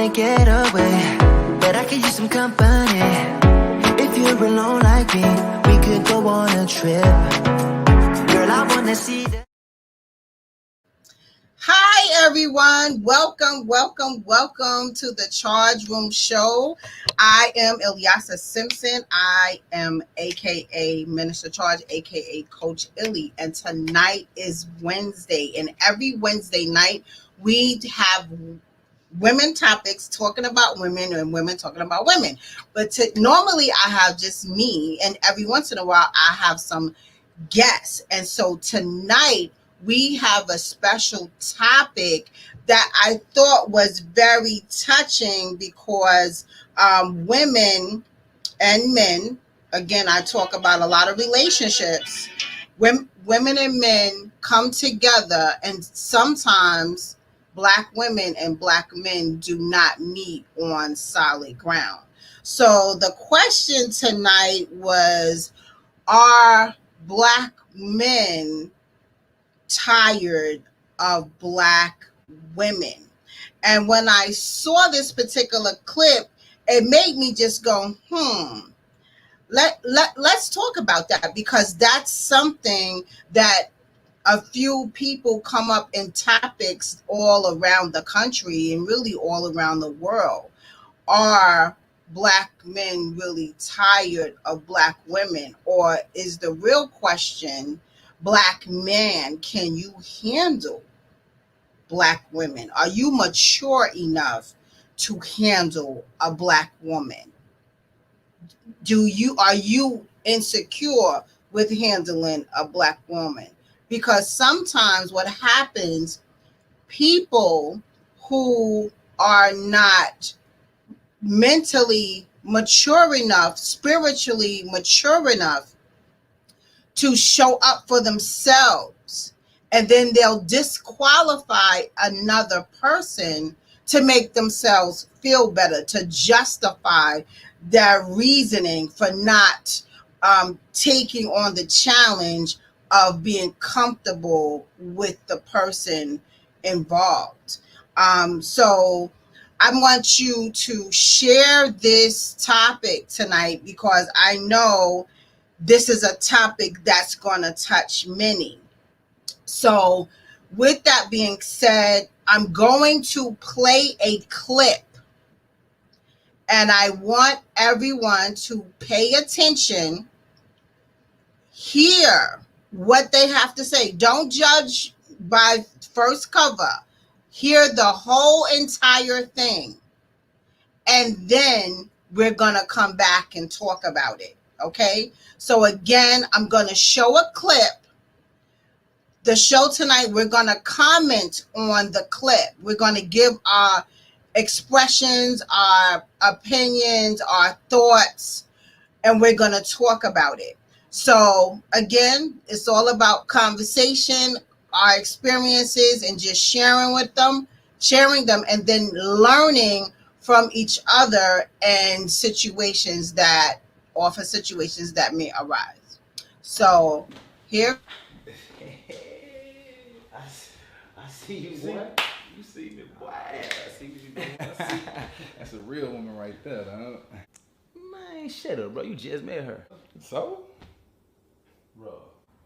wanna get away, but I could use some company. If you're alone like me, we could go on a trip. Girl, I wanna see that. Hi everyone, welcome to the Charge Room Show. I am Ilyasa Simpson. I am aka Minister Charge, aka Coach Illy, and tonight is Wednesday, and every Wednesday night we have women topics talking about women and women talking about women. But normally I have just me, and every once in a while I have some guests. And so tonight we have a special topic that I thought was very touching because women and men, again, I talk about a lot of relationships. Women and men come together, and sometimes Black women and Black men do not meet on solid ground. So the question tonight was, are Black men tired of Black women? And when I saw this particular clip, it made me just go, let's talk about that, because that's something that a few people come up in topics all around the country and really all around the world. Are Black men really tired of Black women? Or is the real question, Black man, can you handle Black women? Are you mature enough to handle a Black woman? Are you insecure with handling a Black woman? Because sometimes what happens, people who are not mentally mature enough, spiritually mature enough to show up for themselves, and then they'll disqualify another person to make themselves feel better, to justify their reasoning for not taking on the challenge of being comfortable with the person involved. So I want you to share this topic tonight, because I know this is a topic that's going to touch many. So with that being said, I'm going to play a clip, and I want everyone to pay attention, hear what they have to say. Don't judge by first cover. Hear the whole entire thing, and then we're going to come back and talk about it. Okay? So again, I'm going to show a clip. The show tonight, we're going to comment on the clip. We're going to give our expressions, our opinions, our thoughts, and we're going to talk about it. So again, it's all about conversation, our experiences, and just sharing them, and then learning from each other and situations that may arise. So here. I see you, boy. You see me, boy. I see what you doing. That's a real woman right there, dog. Man, shut up, bro. You just met her. So? Bro.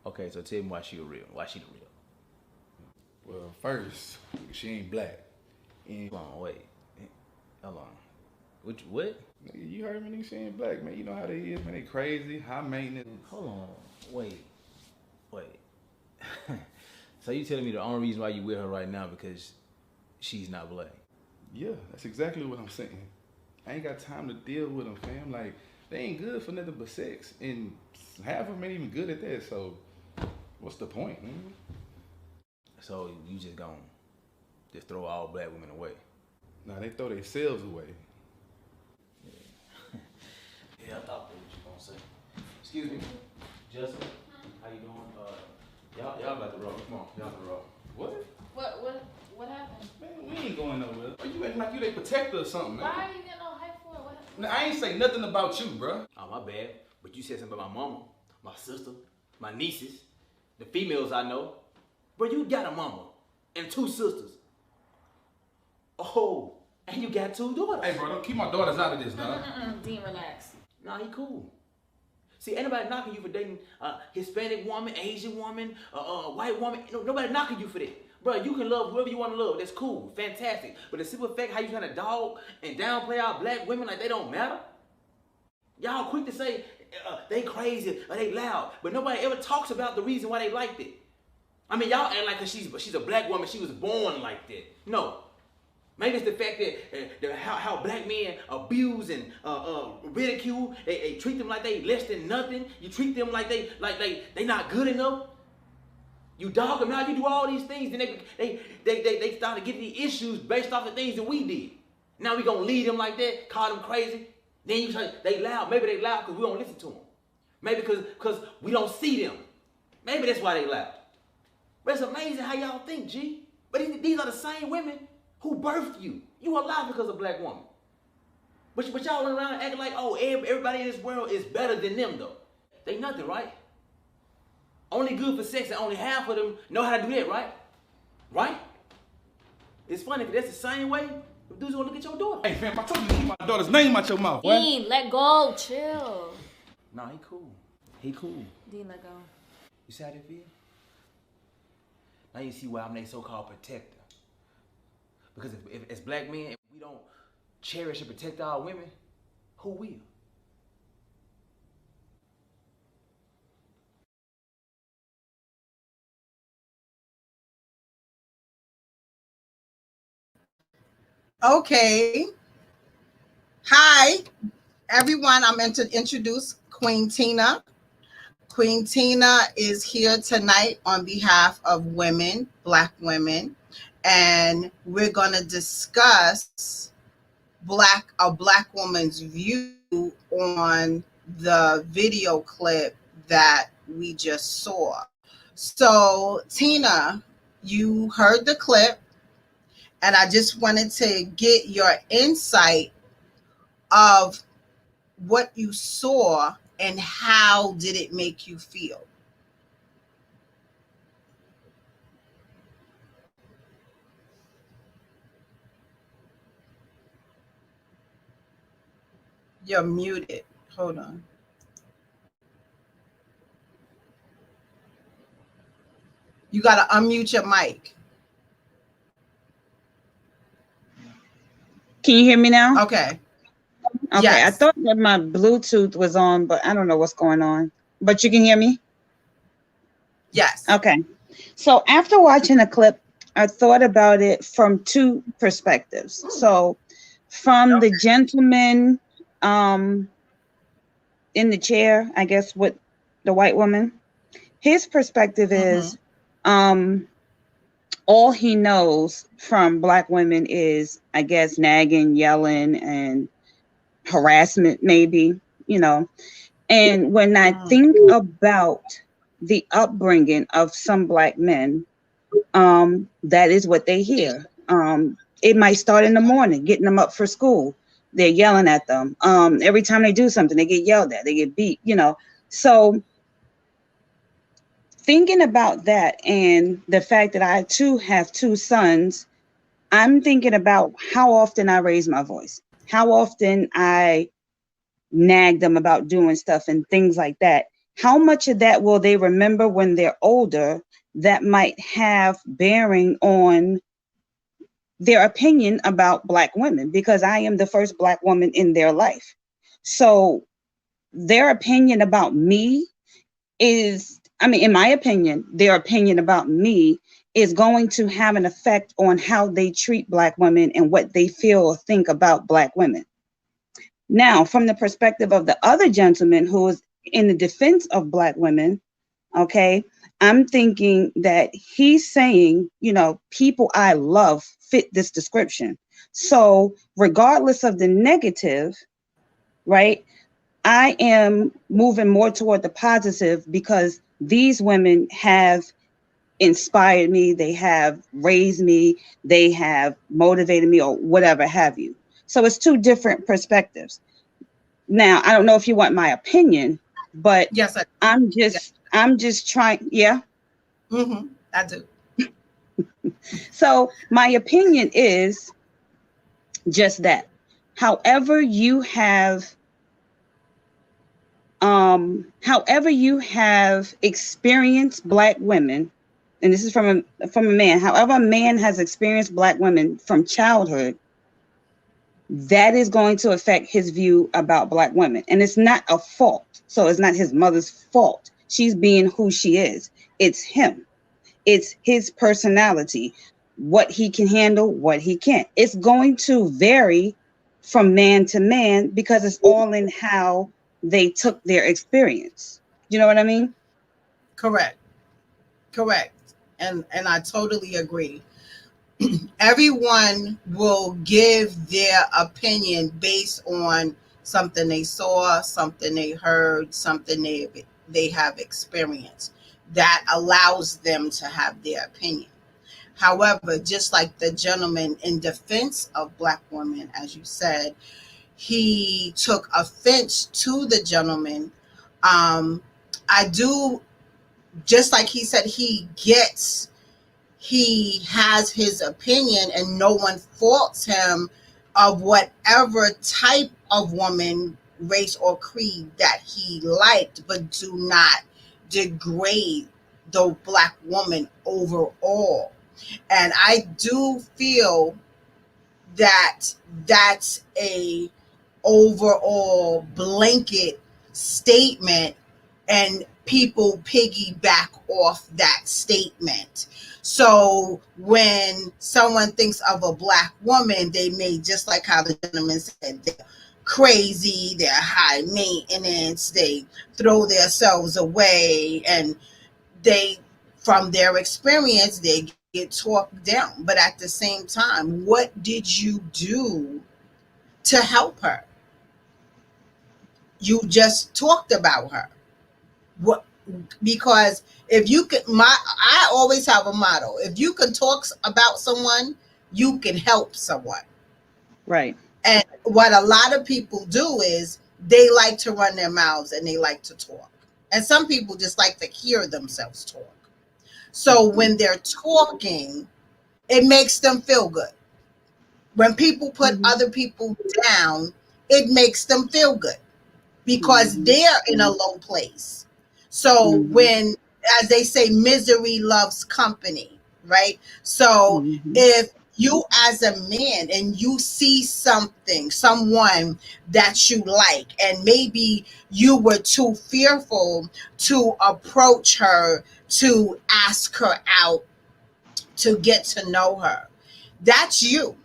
Okay, so tell me why she real. Why she the real? Well, first, she ain't Black. And Hold on, wait. Hold on. What? nigga, you heard me, nigga, she ain't Black, man. You know how they is, man. They crazy, high maintenance. Hold on. Wait. So you telling me the only reason why you with her right now because she's not Black? Yeah, that's exactly what I'm saying. I ain't got time to deal with them, fam. Like, they ain't good for nothing but sex. And half of them ain't even good at that, so what's the point, man? So you just gonna just throw all Black women away? Nah, they throw themselves away. Yeah, I thought that's what you gonna say. Excuse me, Justin. How you doing? Y'all about to roll. Come on, y'all about to roll. What happened? Man, we ain't going nowhere. Are you acting like you they protector or something, man? Why are you getting all hype for it? What Now, I ain't say nothing about you, bruh. Oh, my bad. But you said something about my mama, my sister, my nieces, the females I know. Bro, you got a mama and two sisters. Oh, And you got 2 daughters. Hey, bro, don't keep my daughters out of this, dog. Dean, relax. Nah, he cool. See, ain't nobody knocking you for dating a Hispanic woman, Asian woman, white woman. Nobody knocking you for that. Bro, you can love whoever you want to love. That's cool, fantastic. But the simple fact how you trying to dog and downplay our black women like they don't matter. Y'all quick to say they crazy or they loud, but nobody ever talks about the reason why they liked it. I mean, y'all act like she's a black woman, she was born like that. No. Maybe it's the fact that how black men abuse and ridicule. They treat them like they less than nothing. You treat them like they not good enough. You dog them out. You do all these things, then they start to get the issues based off the things that we did. Now we gonna lead them like that, call them crazy. Then you say they loud. Maybe they loud because we don't listen to them. Maybe because we don't see them. Maybe that's why they loud. But it's amazing how y'all think, G. But these are the same women who birthed you. You alive because of black woman. But y'all run around acting like, oh, everybody in this world is better than them, though. They nothing, right? Only good for sex, and only half of them know how to do that, right? Right? It's funny, if that's the same way, the dudes gonna look at your daughter. Hey, fam, I told you to keep my daughter's name out your mouth. What? Dean, let go. Chill. Nah, he cool. He cool. Dean, let go. You see how they feel? Now you see why I'm their so-called protector. Because if as black men, if we don't cherish and protect our women, who will? Okay. Hi, everyone. I'm going to introduce Queen Tina. Queen Tina is here tonight on behalf of women, black women, and we're going to discuss a black woman's view on the video clip that we just saw. So, Tina, you heard the clip, and I just wanted to get your insight of what you saw and how did it make you feel? You're muted. Hold on. You got to unmute your mic. Can you hear me now? Okay. Okay. Yes. I thought that my Bluetooth was on, but I don't know what's going on. But you can hear me? Yes. Okay. So after watching the clip, I thought about it from 2 perspectives. So from the gentleman in the chair, I guess, with the white woman, his perspective is all he knows from black women is, I guess, nagging, yelling, and harassment, maybe, you know. And when I think about the upbringing of some black men, that is what they hear. It might start in the morning, getting them up for school. They're yelling at them. Every time they do something, they get yelled at, they get beat, you know. So thinking about that and the fact that I too have 2 sons, I'm thinking about how often I raise my voice, how often I nag them about doing stuff and things like that. How much of that will they remember when they're older that might have bearing on their opinion about black women? Because I am the first black woman in their life. So their opinion about me is, I mean, in my opinion, their opinion about me is going to have an effect on how they treat black women and what they feel or think about black women. Now, from the perspective of the other gentleman who is in the defense of black women, okay, I'm thinking that he's saying, you know, people I love fit this description. So regardless of the negative, right, I am moving more toward the positive because these women have inspired me, they have raised me, they have motivated me, or whatever have you. So it's 2 different perspectives. Now, I don't know if you want my opinion, but yes, I'm just trying. Yeah. I do. So my opinion is Just that. However you have experienced black women, and this is from a man, however a man has experienced black women from childhood, that is going to affect his view about black women. And it's not a fault. So it's not his mother's fault. She's being who she is. It's him. It's his personality, what he can handle, what he can't. It's going to vary from man to man because it's all in how they took their experience. You know what I mean? Correct. And I totally agree. Everyone will give their opinion based on something they saw, something they heard, something they have experienced that allows them to have their opinion. However, just like the gentleman in defense of black women, as you said, he took offense to the gentleman. I do, just like he said, he has his opinion and no one faults him of whatever type of woman, race, or creed that he liked, but do not degrade the black woman overall. And I do feel that that's a overall blanket statement, and people piggyback off that statement. So when someone thinks of a black woman, they may, just like how the gentleman said, they're crazy, they're high maintenance, they throw themselves away, and they, from their experience, they get talked down. But at the same time, what did you do to help her? You just talked about her. What? Because if you could, I always have a motto: if you can talk about someone, you can help someone. Right. And what a lot of people do is they like to run their mouths and they like to talk. And some people just like to hear themselves talk. So when they're talking, it makes them feel good. When people put other people down, it makes them feel good because they're in a low place. So when, as they say, misery loves company, right? So if you as a man and you see someone that you like, and maybe you were too fearful to approach her, to ask her out, to get to know her, that's you.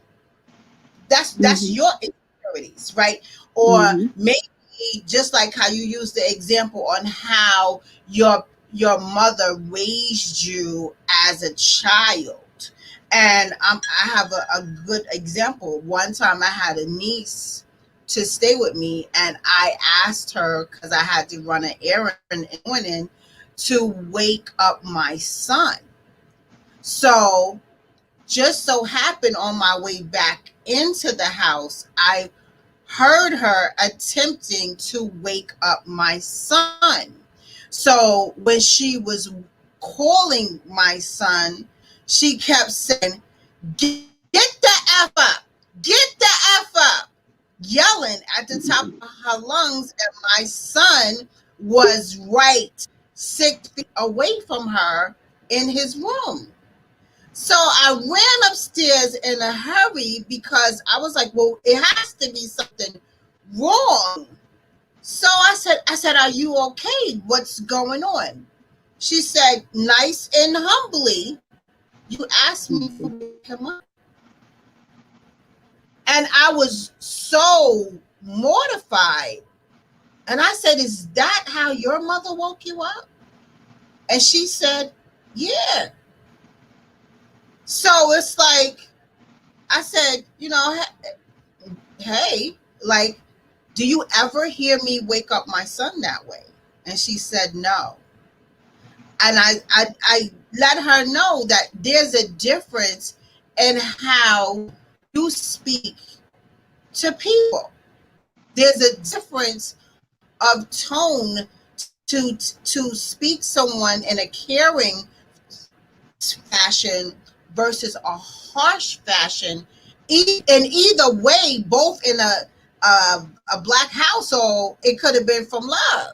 That's your insecurities, right? Or maybe, just like how you use the example on how your mother raised you as a child. And I have a good example. One time I had a niece to stay with me, and I asked her, because I had to run an errand in the morning, to wake up my son. So just so happened on my way back into the house, I heard her attempting to wake up my son. So when she was calling my son, she kept saying, get the F up, get the F up, yelling at the top of her lungs. And my son was right 6 feet away from her in his room. So I ran upstairs in a hurry because I was like, well, it has to be something wrong. So I said, are you okay? What's going on? She said, nice and humbly, you asked me to wake him up. And I was so mortified. And I said, is that how your mother woke you up? And she said, yeah. So it's like, I said, hey, like, do you ever hear me wake up my son that way? And she said, no. And I let her know that there's a difference in how you speak to people. There's a difference of tone to speak someone in a caring fashion versus a harsh fashion in either way, both in a black household, it could have been from love.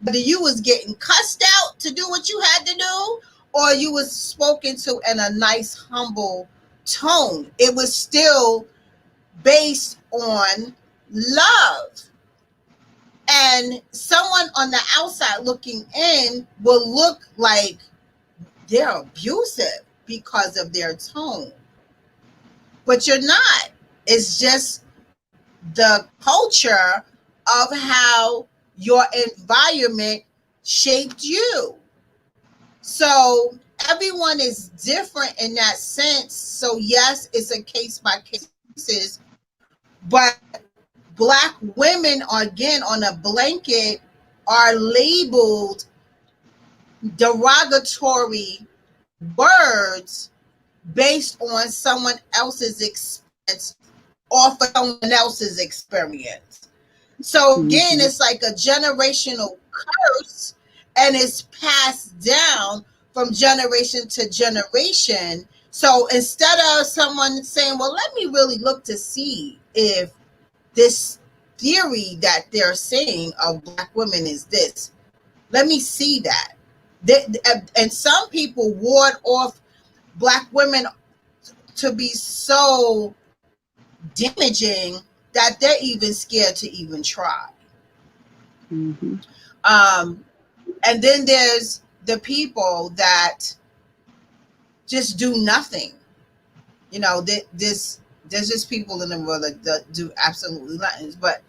Whether you was getting cussed out to do what you had to do, or you was spoken to in a nice, humble tone, it was still based on love. And someone on the outside looking in will look like they're abusive because of their tone. But you're not. It's just the culture of how your environment shaped you. So everyone is different in that sense. So yes, it's a case by case basis, but black women are, again, on a blanket, are labeled derogatory words based on someone else's experience or for someone else's experience. So again, it's like a generational curse, and it's passed down from generation to generation. So instead of someone saying, well, let me really look to see if this theory that they're saying of black women is this, let me see that. And some people ward off black women to be so damaging that they're even scared to even try. Mm-hmm. And then there's the people that just do nothing. You know, there's just people in the world that do absolutely nothing. But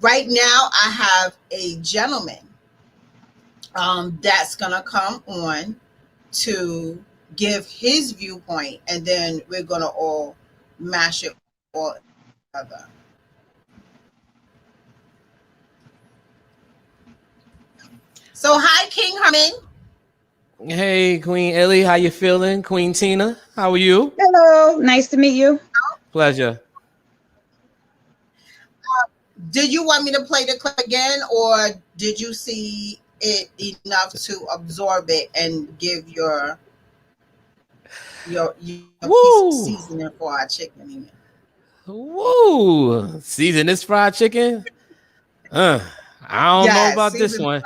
right now, I have a gentleman that's gonna come on to give his viewpoint, and then we're gonna all mash it all together. So hi, King Herman. Hey, Queen Ellie, how you feeling? Queen Tina, how are you? Hello, nice to meet you. Pleasure. Did you want me to play the clip again, or did you see it enough to absorb it and give your piece of seasoning for our chicken? Woo! Season this fried chicken? I don't know about this one.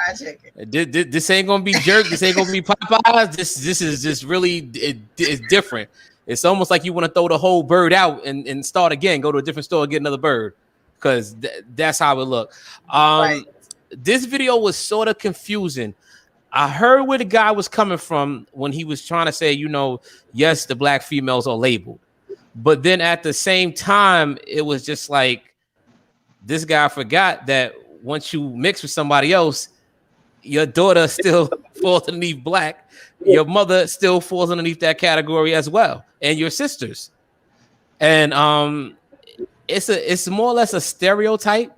This ain't gonna be jerk. This ain't gonna be Popeyes. This is just really it's different. It's almost like you want to throw the whole bird out and start again. Go to a different store and get another bird, because that's how it looked. Right. This video was sort of confusing. I heard where the guy was coming from when he was trying to say, you know, yes, the black females are labeled, but then at the same time, it was just like this guy forgot that once you mix with somebody else, your daughter still falls underneath black. Your mother still falls underneath that category as well, and your sisters. And it's more or less a stereotype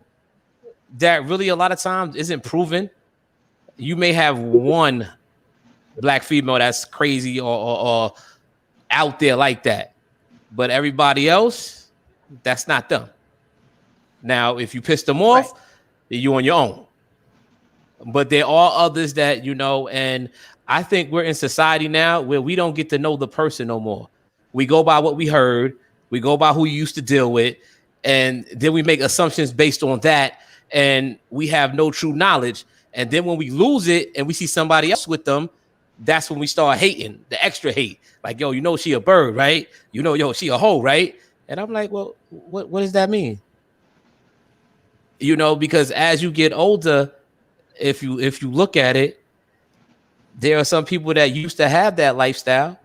that really a lot of times isn't proven. You may have one black female that's crazy or out there like that, but everybody else, that's not them. Now, if you piss them off, right, you're on your own. But there are others that, you know, and I think we're in society now where we don't get to know the person no more. We go by what we heard. We go by who you used to deal with. And then we make assumptions based on that. And we have no true knowledge. And then when we lose it and we see somebody else with them, that's when we start hating, the extra hate. Like, yo, you know, she a bird, right? You know, yo, she a hoe, right? And I'm like, well, what does that mean? You know, because as you get older, if you look at it, there are some people that used to have that lifestyle,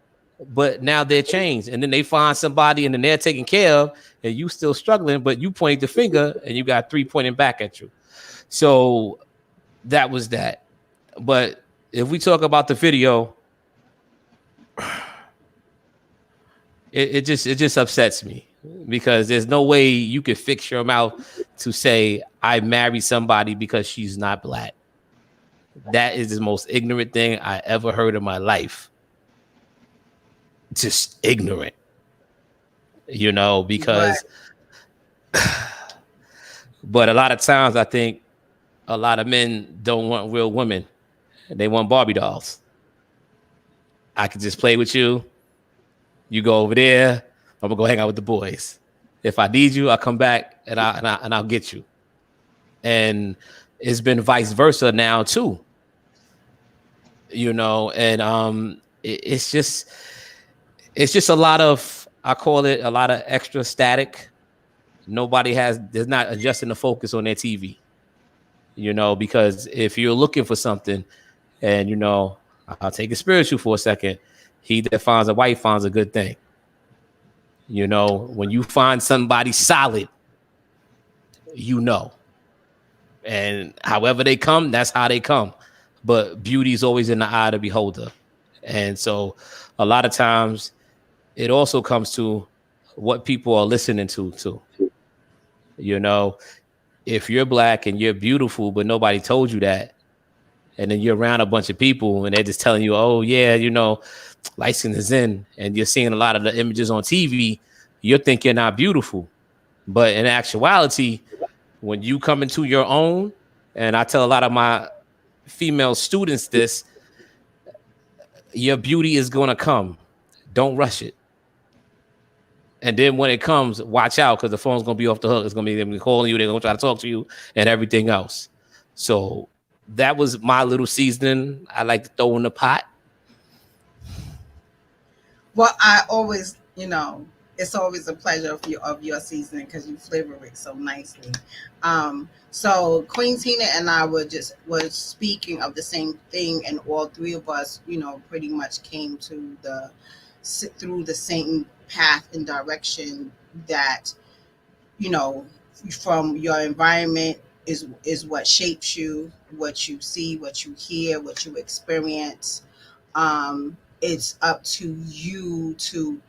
but now they're changed. And then they find somebody and then they're taken care of, and you still struggling, but you point the finger and you got three pointing back at you. So that was that. But if we talk about the video, it just upsets me, because there's no way you could fix your mouth to say I married somebody because she's not black. That is the most ignorant thing I ever heard in my life. Just ignorant, you know, because but a lot of times I think a lot of men don't want real women. They want Barbie dolls. I can just play with you. You go over there. I'm gonna go hang out with the boys. If I need you, I'll come back and I'll get you. And it's been vice versa now too. You know, and it's just a lot of, I call it a lot of extra static. They're not adjusting the focus on their TV. You know, because if you're looking for something, and you know, I'll take it spiritual for a second. He that finds a wife finds a good thing. You know, when you find somebody solid, you know. And however they come, that's how they come. But beauty is always in the eye of the beholder. And so a lot of times it also comes to what people are listening to too. You know, if you're black and you're beautiful, but nobody told you that, and then you're around a bunch of people and they're just telling you, oh yeah, you know, light skin is in, and you're seeing a lot of the images on TV, you think you're not beautiful. But in actuality, when you come into your own, and I tell a lot of my female students this, your beauty is going to come. Don't rush it. And then when it comes, watch out, because the phone's going to be off the hook. It's going to be them calling you. They're going to try to talk to you and everything else. So that was my little seasoning I like to throw in the pot. Well, I always, you know, it's always a pleasure of your seasoning because you flavor it so nicely. So Queen Tina and I were speaking of the same thing, and all three of us, you know, pretty much came to through the same path and direction that, you know, from your environment is what shapes you, what you see, what you hear, what you experience. It's up to you to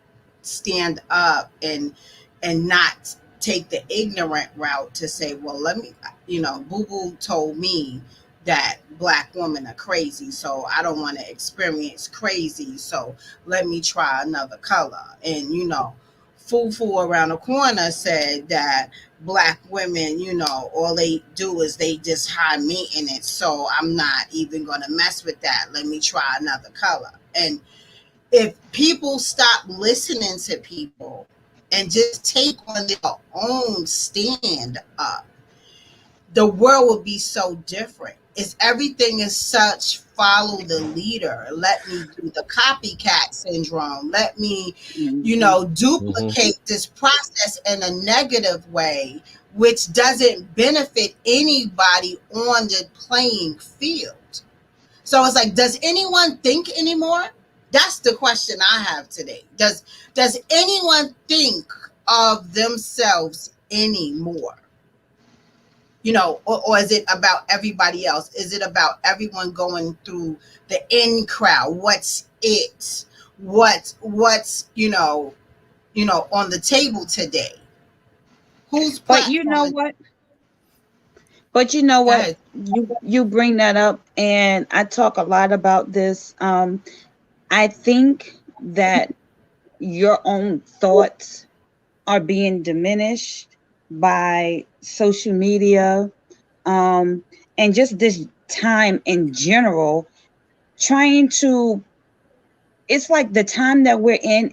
stand up and not take the ignorant route to say, well, let me, you know, Boo Boo told me that black women are crazy, so I don't want to experience crazy, so let me try another color. And, you know, Foo around the corner said that black women, you know, all they do is they just high maintenance, so I'm not even going to mess with that. Let me try another color. And if people stop listening to people and just take on their own stand up, the world will be so different. Everything is such follow the leader. Let me do the copycat syndrome. Let me, you know, duplicate this process in a negative way, which doesn't benefit anybody on the playing field. So it's like, does anyone think anymore? That's the question I have today. Does anyone think of themselves anymore? You know, or is it about everybody else? Is it about everyone going through the in crowd? What's it? What's you know on the table today? Who's But you know what? But you know what? You bring that up, and I talk a lot about this. I think that your own thoughts are being diminished by social media, and just this time in general, it's like the time that we're in,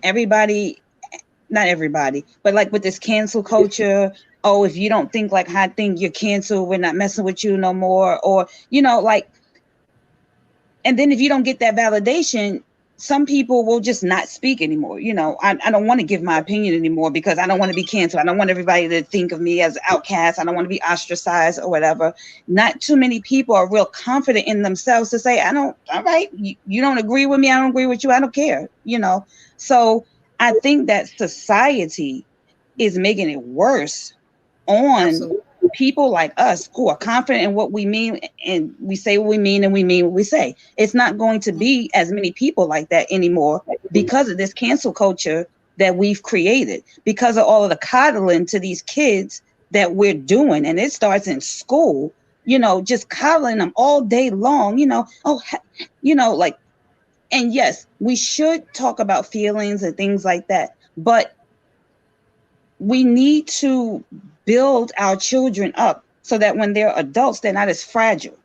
not everybody, but like with this cancel culture, oh, if you don't think like I think, you're canceled, we're not messing with you no more, or, you know, like, and then if you don't get that validation, some people will just not speak anymore. You know, I don't want to give my opinion anymore because I don't want to be canceled. I don't want everybody to think of me as an outcast. I don't want to be ostracized or whatever. Not too many people are real confident in themselves to say, all right, you don't agree with me, I don't agree with you, I don't care, you know. So I think that society is making it worse on Absolutely. people like us who are confident in what we mean, and we say what we mean, and we mean what we say. It's not going to be as many people like that anymore because of this cancel culture that we've created, because of all of the coddling to these kids that we're doing. And it starts in school, you know, just coddling them all day long, you know. Oh, you know, like, and yes, we should talk about feelings and things like that, but we need to build our children up so that when they're adults, they're not as fragile,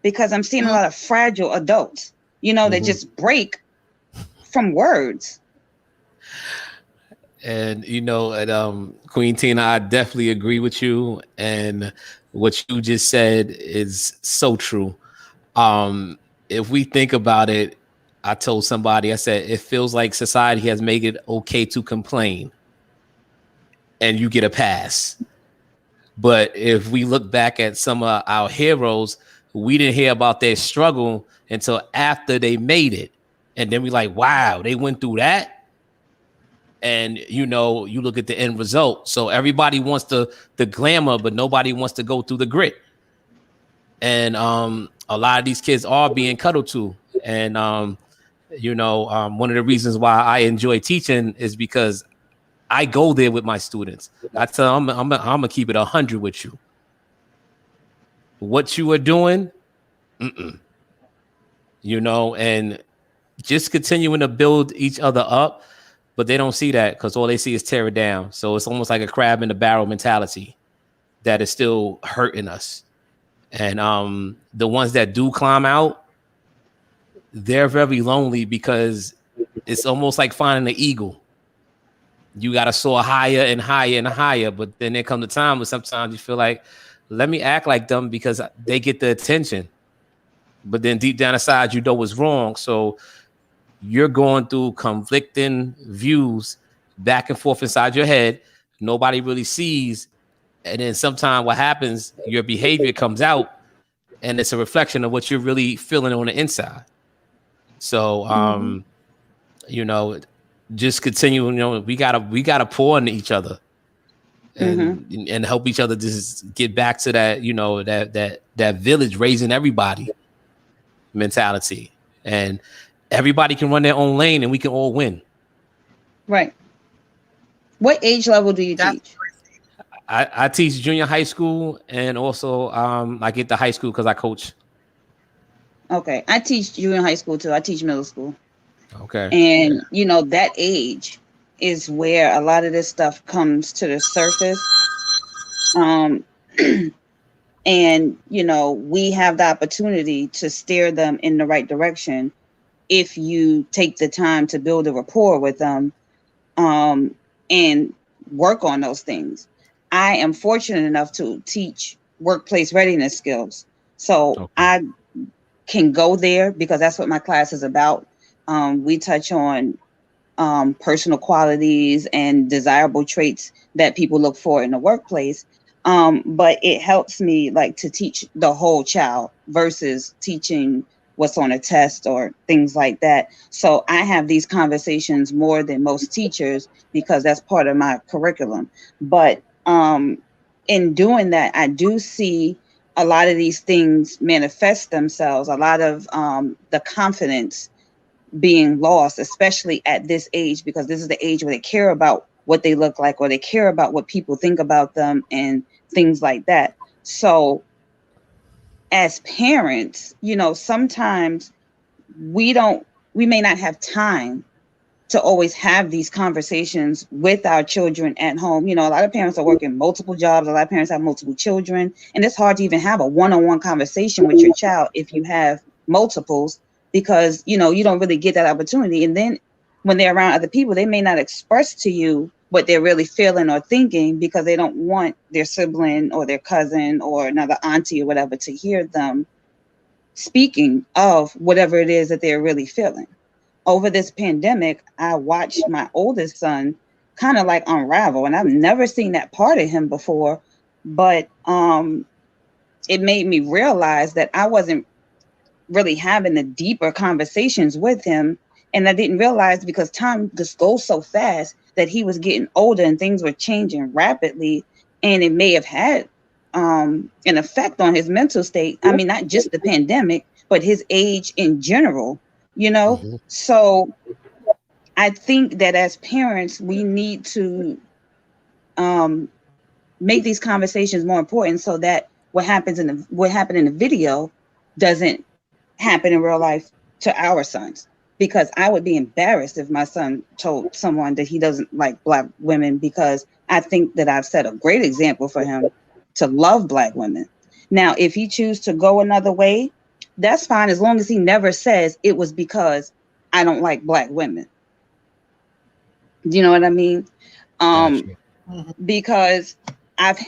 because I'm seeing a lot of fragile adults, you know, that just break from words. And Queen Tina, I definitely agree with you. And what you just said is so true. If we think about it, I told somebody, I said, it feels like society has made it okay to complain and you get a pass. But if we look back at some of our heroes, we didn't hear about their struggle until after they made it. And then we like, wow, they went through that. And you look at the end result. So everybody wants the glamour, but nobody wants to go through the grit. And a lot of these kids are being cuddled to. And one of the reasons why I enjoy teaching is because I go there with my students. I tell them I'm gonna keep it 100 with you. What you are doing, and just continuing to build each other up. But they don't see that because all they see is tear it down. So it's almost like a crab in the barrel mentality that is still hurting us. And the ones that do climb out, they're very lonely because it's almost like finding an eagle. You got to soar higher and higher and higher. But then there comes a time where sometimes you feel like, let me act like them because they get the attention. But then deep down inside, you know what's wrong. So you're going through conflicting views back and forth inside your head. Nobody really sees. And then sometimes what happens, your behavior comes out and it's a reflection of what you're really feeling on the inside. So, just continue, we gotta pour into each other and help each other just get back to that, that village raising everybody mentality. And everybody can run their own lane and we can all win. Right. What age level do you teach? I teach junior high school and also I get to high school because I coach. Okay. I teach junior high school too. I teach middle school. Okay. And, that age is where a lot of this stuff comes to the surface. And, we have the opportunity to steer them in the right direction if you take the time to build a rapport with them and work on those things. I am fortunate enough to teach workplace readiness skills. So I can go there because that's what my class is about. We touch on personal qualities and desirable traits that people look for in the workplace. But it helps me to teach the whole child versus teaching what's on a test or things like that. So I have these conversations more than most teachers because that's part of my curriculum. But in doing that, I do see a lot of these things manifest themselves, a lot of the confidence being lost, especially at this age, because this is the age where they care about what they look like or they care about what people think about them and things like that. So as parents, sometimes we may not have time to always have these conversations with our children at home. A lot of parents are working multiple jobs. A lot of parents have multiple children, and it's hard to even have a one-on-one conversation with your child if you have multiples, because, you don't really get that opportunity. And then when they're around other people, they may not express to you what they're really feeling or thinking because they don't want their sibling or their cousin or another auntie or whatever to hear them speaking of whatever it is that they're really feeling. Over this pandemic, I watched my oldest son kind of unravel, and I've never seen that part of him before, but it made me realize that I wasn't really having the deeper conversations with him. And I didn't realize because time just goes so fast that he was getting older and things were changing rapidly. And it may have had an effect on his mental state. I mean, not just the pandemic, but his age in general, So I think that as parents, we need to make these conversations more important so that what happened in the video doesn't happen in real life to our sons. Because I would be embarrassed if my son told someone that he doesn't like Black women, because I think that I've set a great example for him to love Black women. Now, if he chooses to go another way, that's fine, as long as he never says it was because I don't like Black women. You know what I mean? Gotcha. Because I've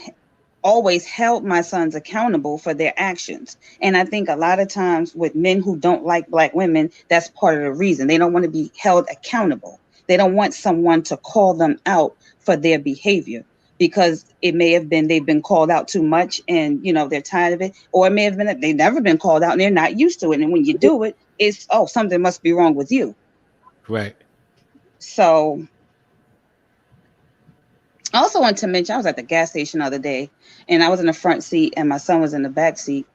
always held my sons accountable for their actions. And I think a lot of times with men who don't like Black women, that's part of the reason. They don't want to be held accountable. They don't want someone to call them out for their behavior, because it may have been they've been called out too much and they're tired of it, or it may have been that they've never been called out and they're not used to it. And when you do it, it's, oh, something must be wrong with you. Right. So I also want to mention, I was at the gas station the other day, and I was in the front seat and my son was in the back seat,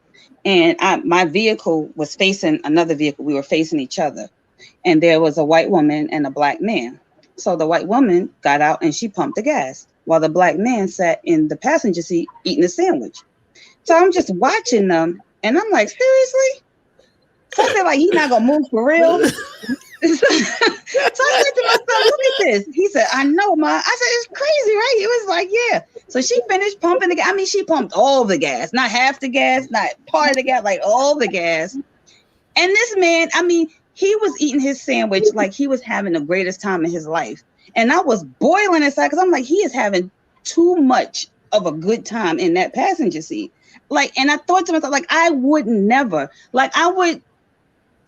and my vehicle was facing another vehicle. We were facing each other, and there was a white woman and a Black man. So the white woman got out and she pumped the gas while the Black man sat in the passenger seat eating a sandwich. So I'm just watching them and I'm like, seriously? So I feel like he's not gonna move for real. So I said to my son, look at this. He said, I know, Ma. I said, it's crazy, right? He was like, yeah. So she finished pumping the gas. I mean, she pumped all the gas, not half the gas, not part of the gas, like all the gas. And this man, I mean, he was eating his sandwich like he was having the greatest time in his life. And I was boiling inside because I'm like, he is having too much of a good time in that passenger seat. Like, and I thought to myself, like, I would never, like, I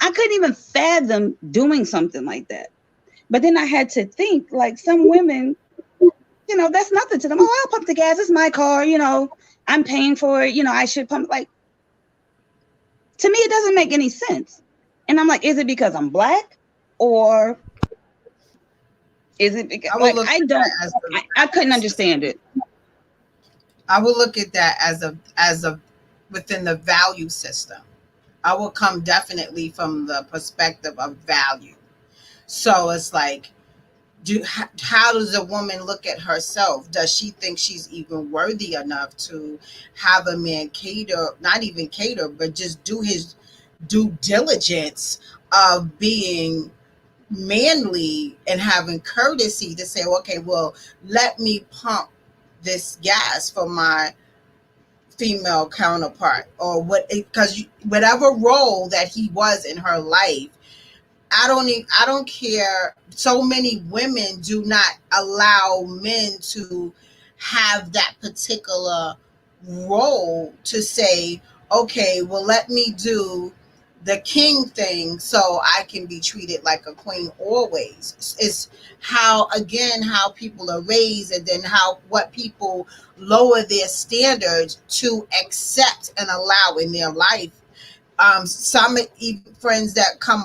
couldn't even fathom doing something like that. But then I had to think, like, some women, that's nothing to them. Oh, I'll pump the gas. It's my car. I'm paying for it. I should pump. Like, to me, it doesn't make any sense. And I'm like, is it because I'm Black, or is it because I couldn't understand it. I would look at that as a within the value system. I will come definitely from the perspective of value. So it's like, how does a woman look at herself? Does she think she's even worthy enough to have a man not even cater, but just do his due diligence of being manly and having courtesy to say, okay, well, let me pump this gas for my female counterpart, or because whatever role that he was in her life, I don't care. So many women do not allow men to have that particular role to say, okay, well, let me do the king thing so I can be treated like a queen always. It's how people are raised, and then what people lower their standards to accept and allow in their life. Some even friends that come,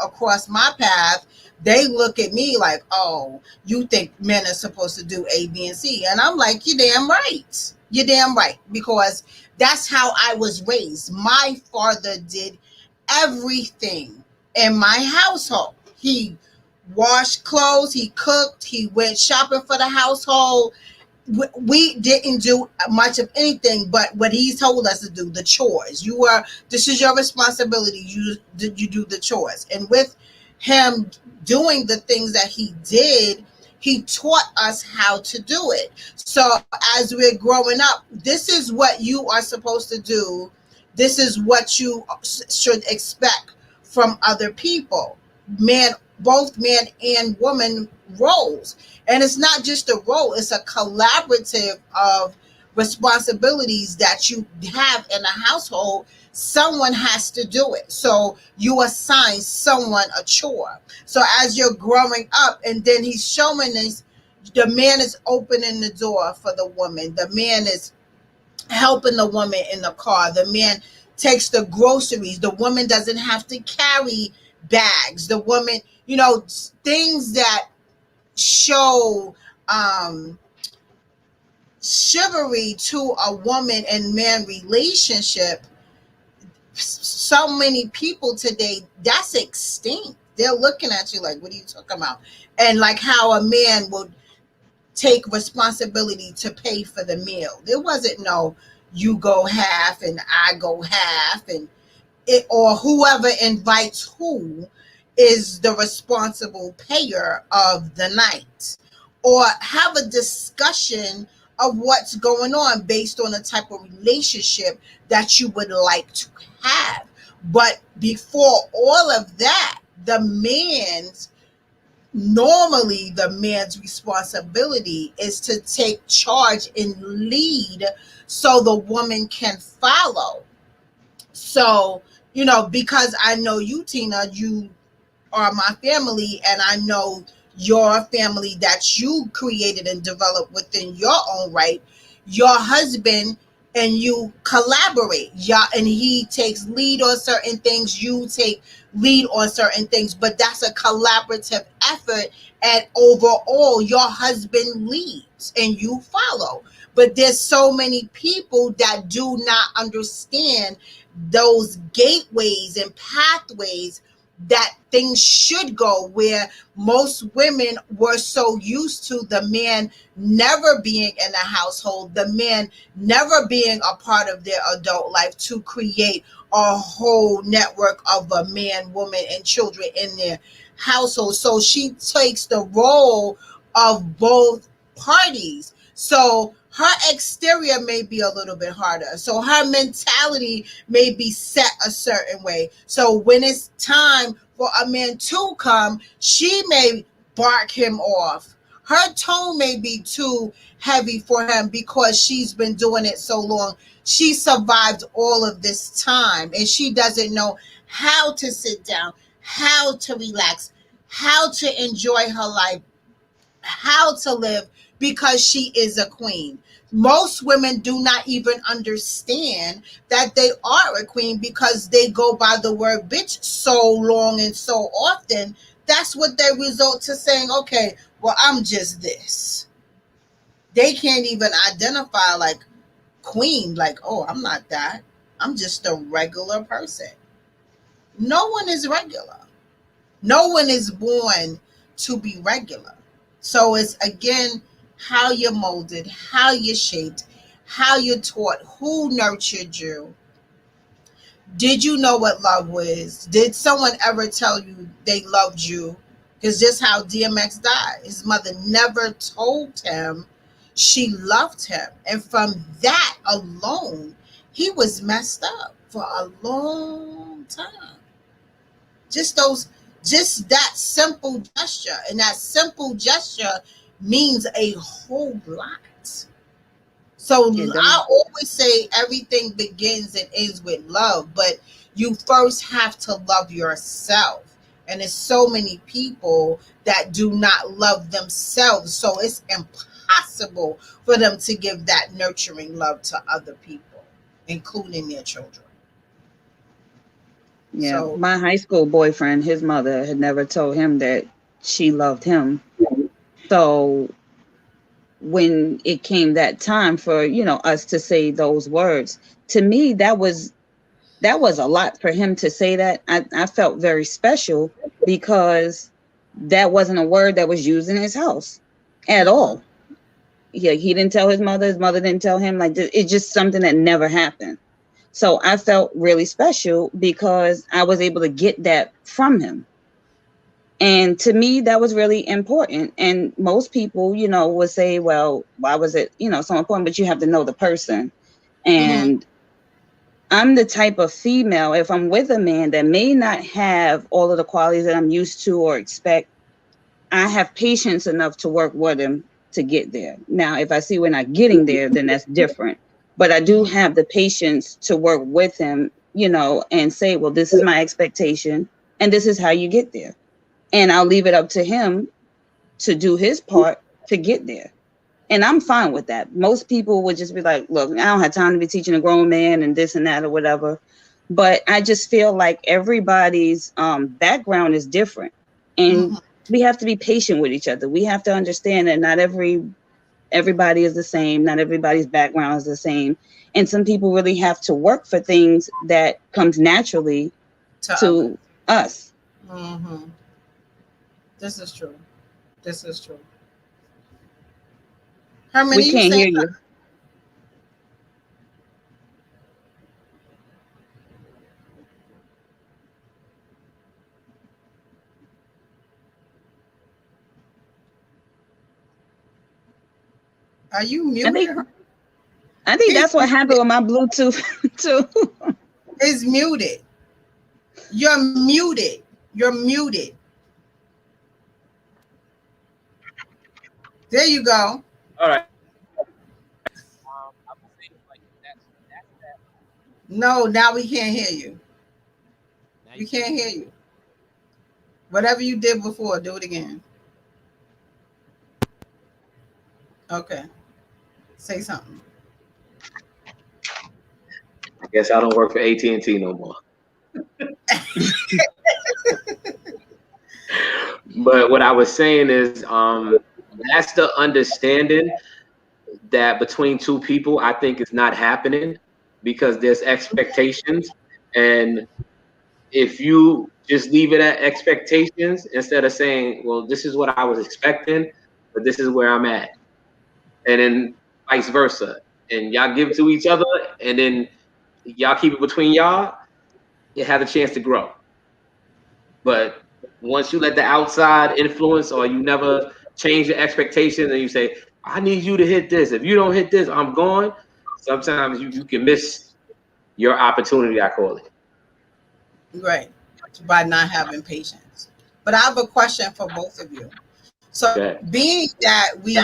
across my path, they look at me like, oh, you think men are supposed to do A, B, and C. And I'm like, you're damn right. You're damn right. Because that's how I was raised. My father did everything in my household. He washed clothes, he cooked, he went shopping for the household. We didn't do much of anything but what he told us to do, the chores. This is your responsibility. You do the chores. And with him doing the things that he did, he taught us how to do it. So as we're growing up, this is what you are supposed to do. This is what you should expect from other people. Both man and woman roles. And it's not just a role, it's a collaborative of responsibilities that you have in a household. Someone has to do it. So you assign someone a chore. So as you're growing up, and then he's showing this, the man is opening the door for the woman. The man is helping the woman in the car. The man takes the groceries. The woman doesn't have to carry bags. The woman, things that show chivalry to a woman and man relationship. So many people today, that's extinct. They're looking at you like, what are you talking about? And like how a man would take responsibility to pay for the meal. There wasn't no, you go half and I go half, and it, or whoever invites who is the responsible payer of the night, or have a discussion of what's going on based on the type of relationship that you would like to have. But before all of that, the man's normally the man's responsibility is to take charge and lead so the woman can follow. So, because I know you, Tina, you are my family, and I know your family that you created and developed within your own right. Your husband and you collaborate, yeah, and he takes lead on certain things, you take lead on certain things, but that's a collaborative effort, and overall your husband leads and you follow. But there's so many people that do not understand those gateways and pathways that things should go, where most women were so used to the man never being in the household, the man never being a part of their adult life to create a whole network of a man, woman, and children in their household. So she takes the role of both parties. So her exterior may be a little bit harder. So her mentality may be set a certain way. So when it's time for a man to come, she may bark him off. Her tone may be too heavy for him because she's been doing it so long. She survived all of this time and she doesn't know how to sit down, how to relax, how to enjoy her life, how to live, because she is a queen. Most women do not even understand that they are a queen because they go by the word bitch so long and so often. That's what they result to saying, okay, well, I'm just this. They can't even identify like queen, like, oh, I'm not that. I'm just a regular person. No one is regular. No one is born to be regular. So it's again how you're molded, how you're shaped, how you're taught, who nurtured you. Did you know what love was? Did someone ever tell you they loved you? Because just how DMX died, his mother never told him she loved him. And from that alone, he was messed up for a long time. Just that simple gesture, and that simple gesture means a whole lot. So I always say everything begins and ends with love, but you first have to love yourself. And there's so many people that do not love themselves, so it's impossible for them to give that nurturing love to other people, including their children. Yeah, So my high school boyfriend, his mother had never told him that she loved him. So when it came that time for, us to say those words, to me that was a lot for him to say that. I felt very special because that wasn't a word that was used in his house at all. Yeah, he didn't tell his mother didn't tell him, like, it's just something that never happened. So I felt really special because I was able to get that from him. And to me, that was really important. And most people, would say, well, why was it, so important? But you have to know the person. And I'm the type of female, if I'm with a man that may not have all of the qualities that I'm used to or expect, I have patience enough to work with him to get there. Now, if I see we're not getting there, then that's different. But I do have the patience to work with him, and say, well, this is my expectation and this is how you get there. And I'll leave it up to him to do his part to get there. And I'm fine with that. Most people would just be like, look, I don't have time to be teaching a grown man and this and that or whatever. But I just feel like everybody's background is different. And we have to be patient with each other. We have to understand that not everybody is the same. Not everybody's background is the same. And some people really have to work for things that comes naturally to us. Mm-hmm. This is true. This is true. Herman, We can't hear you. Are you muted? I think that's what happened with my Bluetooth too. It's muted. You're muted. You're muted. There you go. All right. I would say like that's that. No, now we can't hear you. Now We you can't can't hear you. Whatever you did before, do it again. Okay. Say something. I guess I don't work for AT&T no more. But what I was saying is, that's the understanding that between two people, I think is not happening because there's expectations. And if you just leave it at expectations instead of saying, well, this is what I was expecting, but this is where I'm at. And then vice versa. And y'all give to each other, and then y'all keep it between y'all, you have a chance to grow. But once you let the outside influence, or you never change your expectations and you say, I need you to hit this. If you don't hit this, I'm gone. Sometimes you can miss your opportunity, I call it. Right. By not having patience. But I have a question for both of you. So Okay. being that we,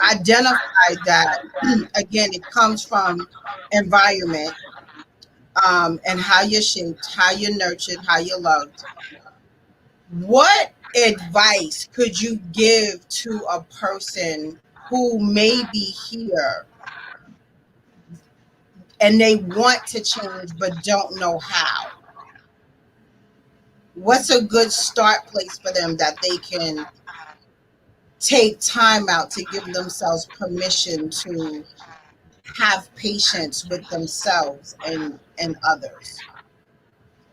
identify that again, it comes from environment, and how you're shaped, how you're nurtured, how you're loved. What advice could you give to a person who may be here and they want to change but don't know how? What's a good start place for them that they can take time out to give themselves permission to have patience with themselves and others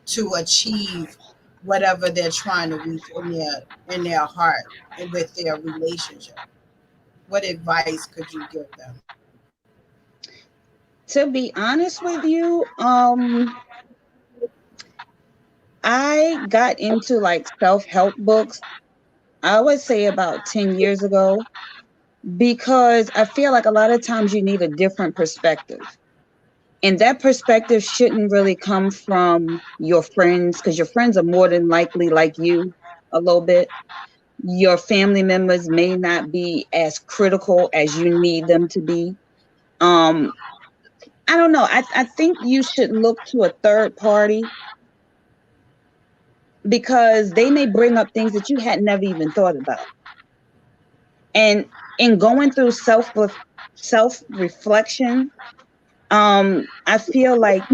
to achieve whatever they're trying to reach in their heart and with their relationship? What advice could you give them? To be honest with you, I got into like self-help books, I would say about 10 years ago, because I feel like a lot of times you need a different perspective. And that perspective shouldn't really come from your friends, because your friends are more than likely like you a little bit. Your family members may not be as critical as you need them to be. Um, I don't know. I think you should look to a third party, because they may bring up things that you had never even thought about. And in going through self reflection, I feel like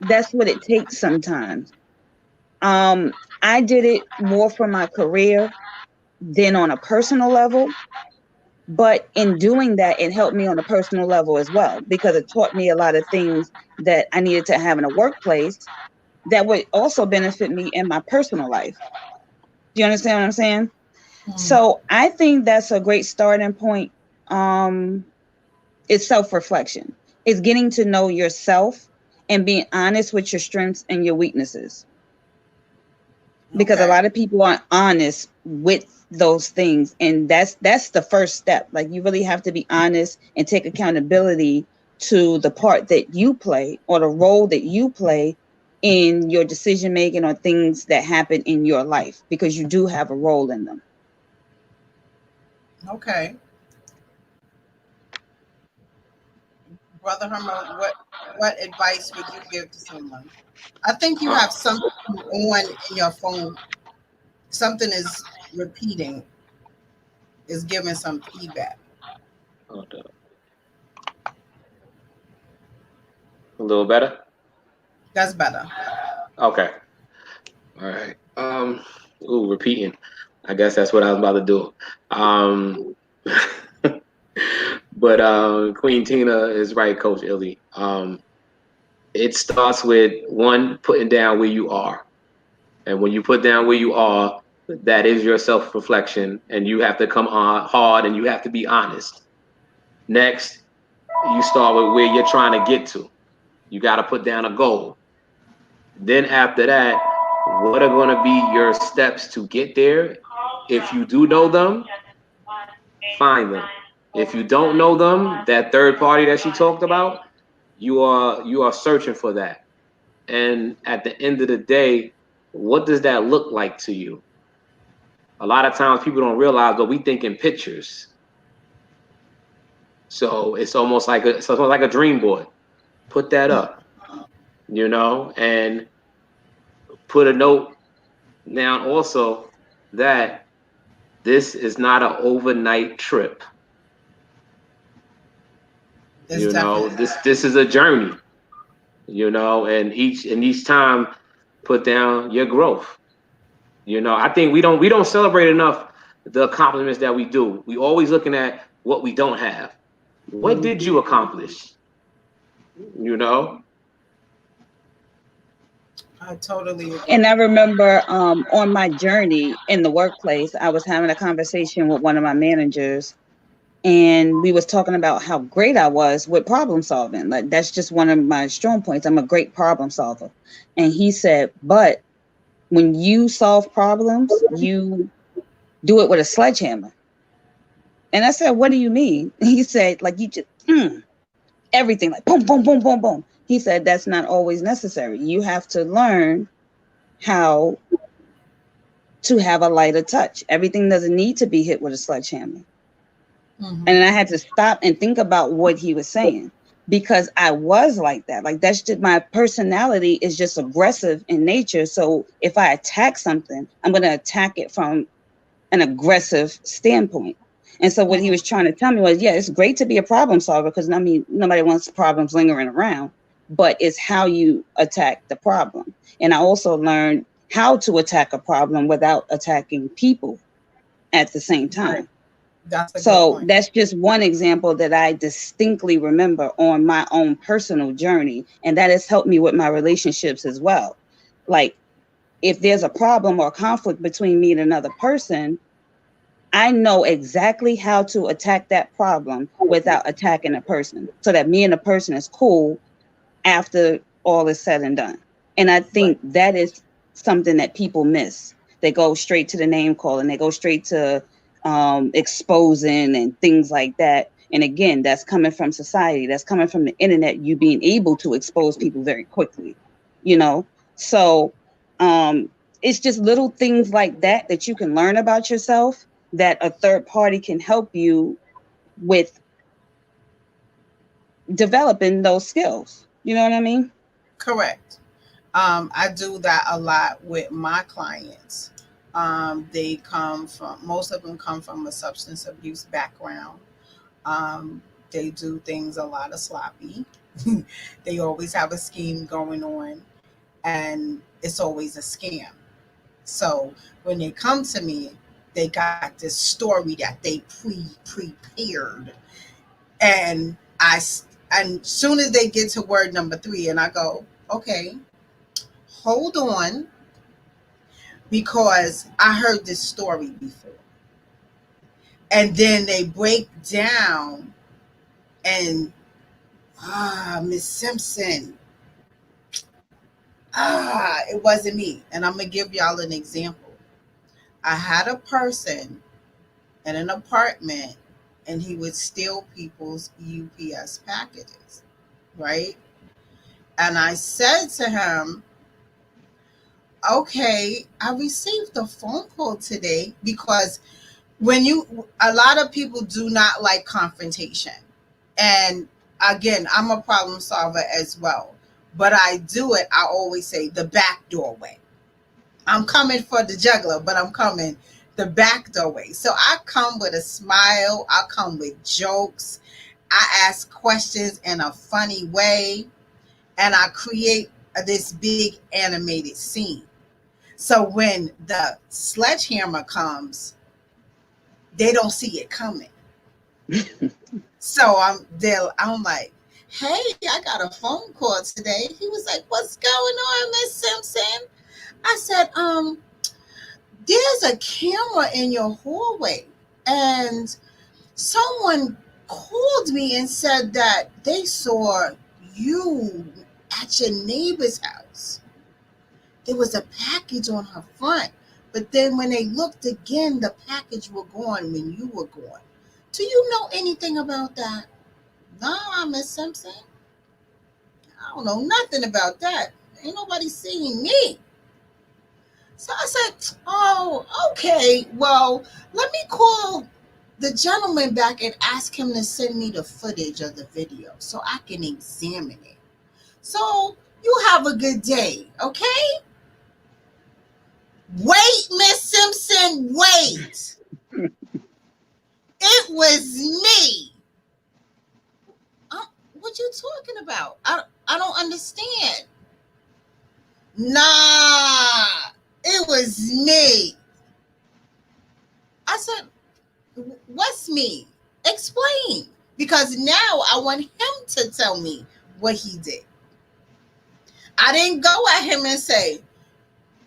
that's what it takes sometimes. I did it more for my career than on a personal level. But in doing that, it helped me on a personal level as well, because it taught me a lot of things that I needed to have in a workplace that would also benefit me in my personal life. Do you understand what I'm saying? So I think that's a great starting point. It's self-reflection. It's getting to know yourself and being honest with your strengths and your weaknesses. Because a Okay. lot of people aren't honest with those things. And that's the first step. Like, you really have to be honest and take accountability to the part that you play, or the role that you play in your decision making, or things that happen in your life, because you do have a role in them. Okay. Brother Herman, what advice would you give to someone? I think you have something on in your phone. Something is repeating, is giving some feedback. Hold up. A little better? That's better. Okay. All right. Repeating. I guess that's what I was about to do. But Queen Tina is right, Coach Illy. It starts with one, putting down where you are. And when you put down where you are, that is your self-reflection, and you have to come on hard, and you have to be honest. Next, you start with where you're trying to get to. You got to put down a goal. Then after that, what are going to be your steps to get there? If you do know them, find them. If you don't know them, that third party that she talked about, you are searching for that. And at the end of the day, what does that look like to you? A lot of times people don't realize, but we think in pictures. So it's almost like a dream board. Put that up, and put a note down also that this is not an overnight trip. It's definitely This is a journey, and each time put down your growth. I think we don't celebrate enough the accomplishments that we do. We always looking at what we don't have. What did you accomplish? I totally agree. And I remember on my journey in the workplace, I was having a conversation with one of my managers, and we was talking about how great I was with problem solving. Like that's just one of my strong points. I'm a great problem solver. And he said, but when you solve problems, you do it with a sledgehammer. And I said, what do you mean? He said, like you just everything like boom, boom, boom, boom, boom. He said that's not always necessary. You have to learn how to have a lighter touch. Everything doesn't need to be hit with a sledgehammer. Mhm. And I had to stop and think about what he was saying, because I was like that. Like that's just my personality is just aggressive in nature. So if I attack something, I'm going to attack it from an aggressive standpoint. And so what he was trying to tell me was, yeah, it's great to be a problem solver, because I mean, nobody wants problems lingering around, but it's how you attack the problem. And I also learned how to attack a problem without attacking people at the same time. That's a good So point. that's just one example that I distinctly remember on my own personal journey. And that has helped me with my relationships as well. Like if there's a problem or conflict between me and another person, I know exactly how to attack that problem without attacking a person, so that me and the person is cool after all is said and done. And I think that is something that people miss. They go straight to the name calling, they go straight to exposing and things like that. And again, that's coming from society, that's coming from the internet, you being able to expose people very quickly, So it's just little things like that that you can learn about yourself, that a third party can help you with developing those skills. You know what I mean? Correct. I do that a lot with my clients. Most of them come from a substance abuse background. They do things a lot of sloppy. They always have a scheme going on, and it's always a scam. So when they come to me, they got this story that they prepared, and and soon as they get to word number 3, and I go, okay, hold on, because I heard this story before. And then they break down and, Miss Simpson, it wasn't me. And I'm going to give y'all an example. I had a person in an apartment, and he would steal people's UPS packages, right? And I said to him, okay, I received a phone call today, because a lot of people do not like confrontation. And again, I'm a problem solver as well, but I do it, I always say, the back doorway. I'm coming for the juggler, but I'm coming the back doorway. So I come with a smile, I come with jokes, I ask questions in a funny way, and I create this big animated scene. So when the sledgehammer comes, they don't see it coming. So I'm like, hey, I got a phone call today. He was like, what's going on, Miss Simpson? I said, there's a camera in your hallway, and someone called me and said that they saw you at your neighbor's house. There was a package on her front, but then when they looked again, the package was gone when you were gone. Do you know anything about that? No, Miss Simpson. I don't know nothing about that. Ain't nobody seeing me. So I said, oh, okay. Well, let me call the gentleman back and asked him to send me the footage of the video so I can examine it. So you have a good day, okay? Wait, Miss Simpson, wait. It was me. What you talking about? I don't understand. Nah, it was me. I said, what's me? Explain. Because now I want him to tell me what he did. I didn't go at him and say,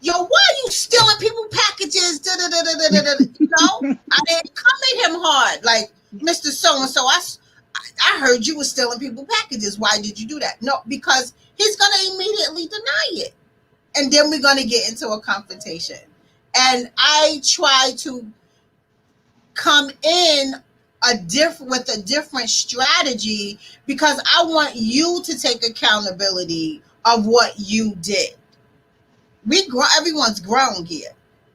yo, why are you stealing people packages? No, I didn't come at him hard. Like, Mr. So-and-so, I heard you were stealing people packages. Why did you do that? No, because he's going to immediately deny it. And then we're going to get into a confrontation. And I try to come in with a different strategy because I want you to take accountability of what you did. Everyone's grown here.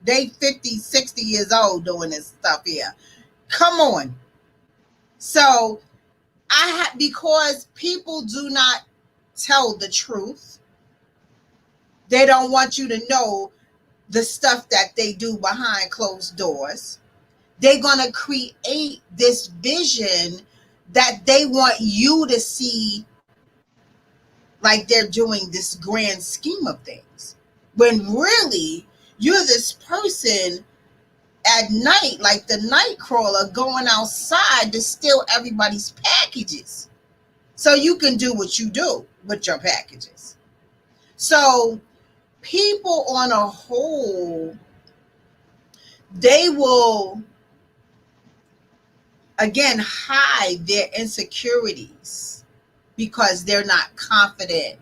They 50, 60 years old doing this stuff here. Come on. So because people do not tell the truth, they don't want you to know the stuff that they do behind closed doors. They're going to create this vision that they want you to see like they're doing this grand scheme of things. When really, you're this person at night, like the night crawler, going outside to steal everybody's packages so you can do what you do with your packages. So people on a whole, they will, again, hide their insecurities because they're not confident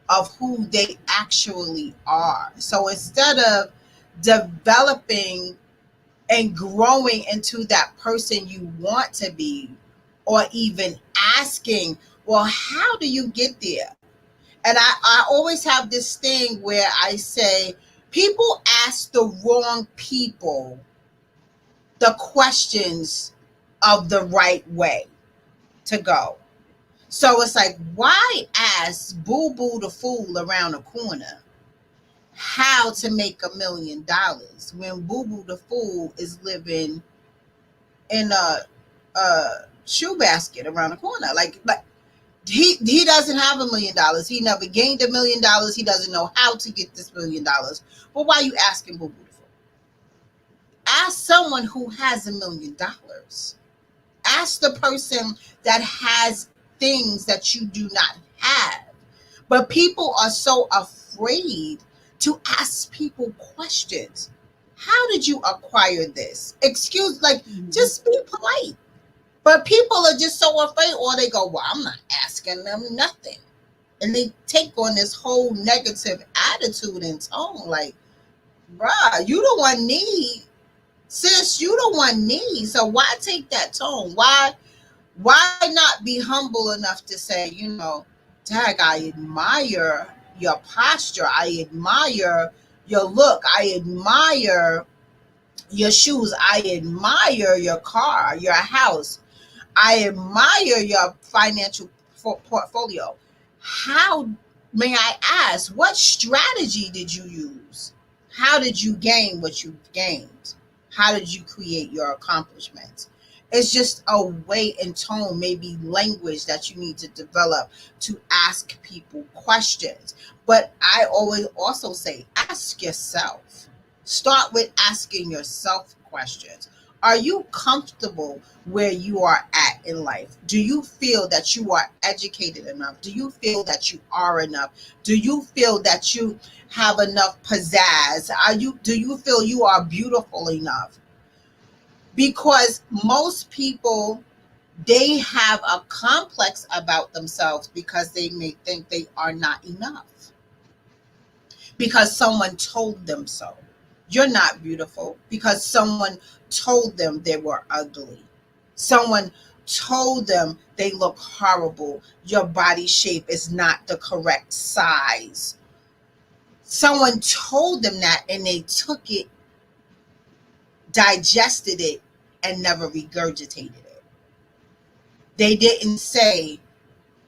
of who they actually are. So instead of developing and growing into that person you want to be, or even asking, well, how do you get there? And I always have this thing where I say, people ask the wrong people the questions of the right way to go. So it's like, why ask Boo Boo the fool around the corner how to make $1 million when Boo Boo the fool is living in a shoe basket around the corner? Like he doesn't have $1 million. He never gained $1 million. He doesn't know how to get this $1 million. But why are you asking Boo Boo the fool? Ask someone who has $1 million. Ask the person that has things that you do not have. But people are so afraid to ask people questions. How did you acquire this? Just be polite. But people are just so afraid, or they go, well, I'm not asking them nothing. And they take on this whole negative attitude and tone, like, bruh, you the one need. Sis, you the one need. So why take that tone? Why not be humble enough to say, Tag, I admire your posture. I admire your look. I admire your shoes. I admire your car, your house. I admire your financial portfolio. How, may I ask, what strategy did you use? How did you gain what you gained? How did you create your accomplishments? It's just a way and tone, maybe language that you need to develop to ask people questions. But I always also say, ask yourself. Start with asking yourself questions. Are you comfortable where you are at in life? Do you feel that you are educated enough? Do you feel that you are enough? Do you feel that you have enough pizzazz? Do you feel you are beautiful enough? Because most people, they have a complex about themselves because they may think they are not enough. Because someone told them so. You're not beautiful because someone told them they were ugly. Someone told them they look horrible. Your body shape is not the correct size. Someone told them that and they took it, digested it, and never regurgitated it. They didn't say,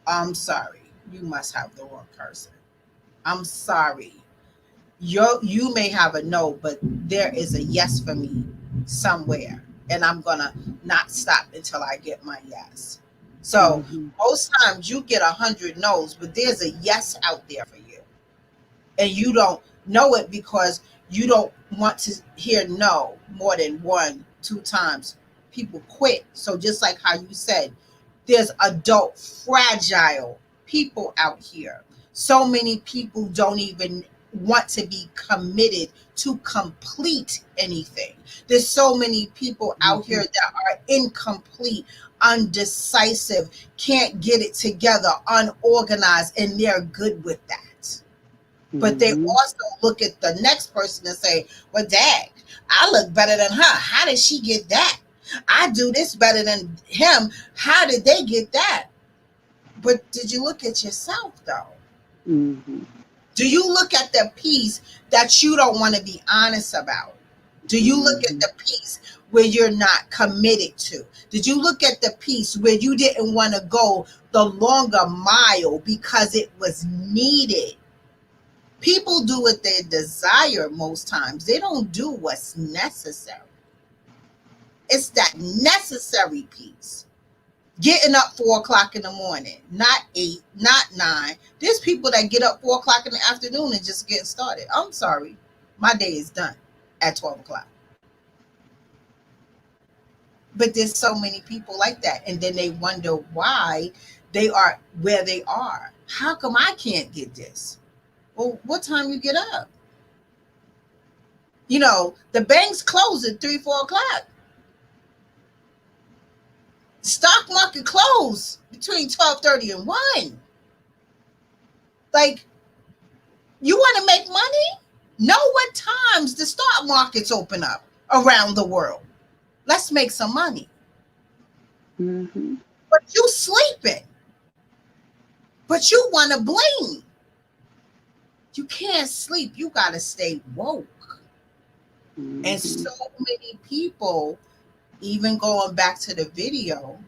I'm sorry, you must have the wrong person. I'm sorry. You may have a no, but there is a yes for me somewhere. And I'm going to not stop until I get my yes. So most times you get 100 no's, but there's a yes out there for you. And you don't know it because you don't want to hear no more than 1, 2 times. People quit. So just like how you said, there's adult fragile people out here. So many people don't even want to be committed to complete anything. There's so many people out here that are incomplete, undecisive, can't get it together, unorganized, and they're good with that. But they also look at the next person and say, well, dang, I look better than her. How did she get that? I do this better than him. How did they get that? But did you look at yourself, though? Do you look at the piece that you don't want to be honest about? Do you look at the piece where you're not committed to? Did you look at the piece where you didn't want to go the longer mile because it was needed? People do what they desire most times. They don't do what's necessary. It's that necessary piece. Getting up 4 o'clock in the morning, not 8, not 9. There's people that get up 4 o'clock in the afternoon and just get started. I'm sorry. My day is done at 12 o'clock. But there's so many people like that. And then they wonder why they are where they are. How come I can't get this? Well, what time you get up? You know, the banks close at 3, 4 o'clock. Stock market close between 12:30 and 1. Like, you want to make money? Know what times the stock markets open up around the world. Let's make some money. But you sleeping. But you want to blame. You can't sleep. You got to stay woke. And so many people, even going back to the video,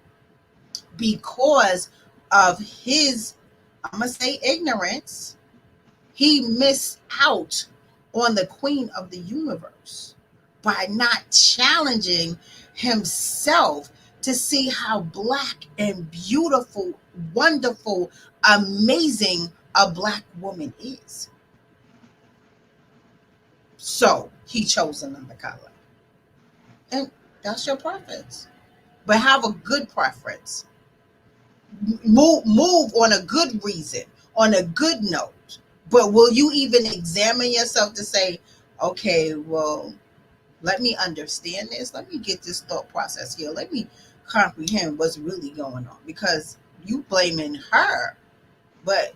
because of his, I'm going to say ignorance, he missed out on the queen of the universe by not challenging himself to see how black and beautiful, wonderful, amazing a black woman is. So he chose another color. And that's your preference. But have a good preference. Move on a good reason, on a good note. But will you even examine yourself to say, okay, well, let me understand this. Let me get this thought process here. Let me comprehend what's really going on. Because you blaming her, but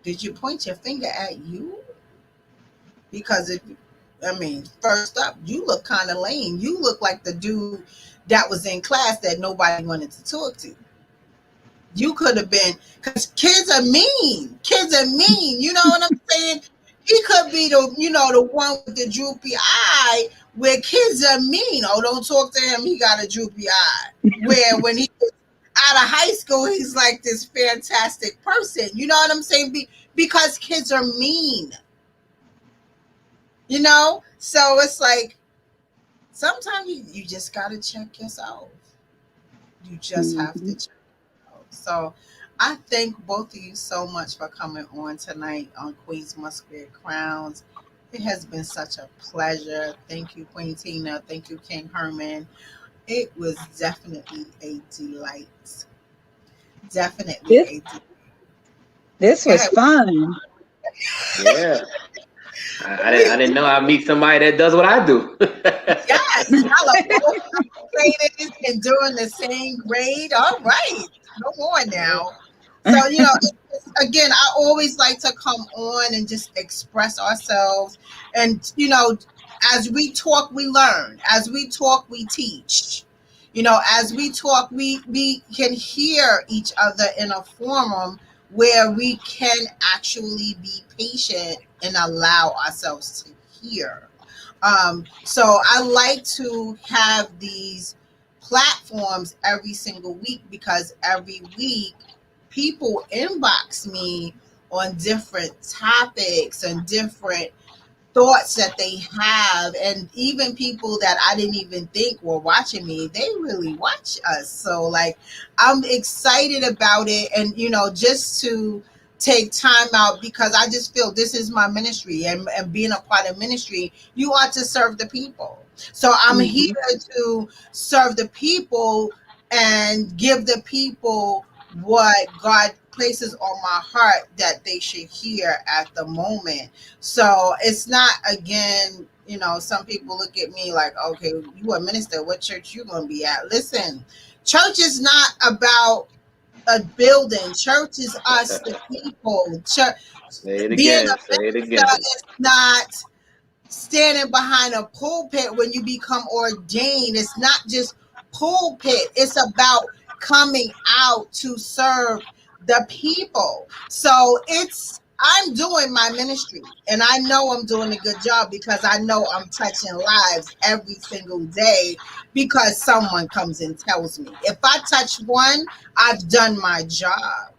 did you point your finger at you? Because first up, you look kind of lame. You look like the dude that was in class that nobody wanted to talk to. You could have been, because kids are mean. Kids are mean. You know what I'm saying? He could be the one with the droopy eye where kids are mean. Oh, don't talk to him. He got a droopy eye. Where when he was out of high school, he's like this fantastic person. You know what I'm saying? Because kids are mean. You know? So it's like, sometimes you just got to check yourself. You just have to check yourself. So I thank both of you so much for coming on tonight on Queens Must Wear Crowns. It has been such a pleasure. Thank you, Queen Tina. Thank you, King Herman. It was definitely a delight. Definitely a delight. This was fun. Yeah. I didn't know I'd meet somebody that does what I do. Yes, y'all are both graded and doing the same grade. All right, come on now. So, again, I always like to come on and just express ourselves. And, as we talk, we learn. As we talk, we teach. As we talk, we can hear each other in a forum where we can actually be patient and allow ourselves to hear. So I like to have these platforms every single week, because every week people inbox me on different topics and different thoughts that they have, and even people that I didn't even think were watching me, they really watch us. So like, I'm excited about it, and just to take time out, because I just feel this is my ministry, and being a part of ministry, you ought to serve the people. So I'm here to serve the people and give the people what God places on my heart that they should hear at the moment. So it's not, again, some people look at me like, okay, you a minister, what church you gonna be at? Listen, church is not about a building. Church is us, the people. Church, Say it being again. a Say it again. minister is not standing behind a pulpit. When you become ordained, it's not just pulpit, it's about coming out to serve the people. So I'm doing my ministry, and I know I'm doing a good job, because I know I'm touching lives every single day, because someone comes and tells me. If I touch one, I've done my job.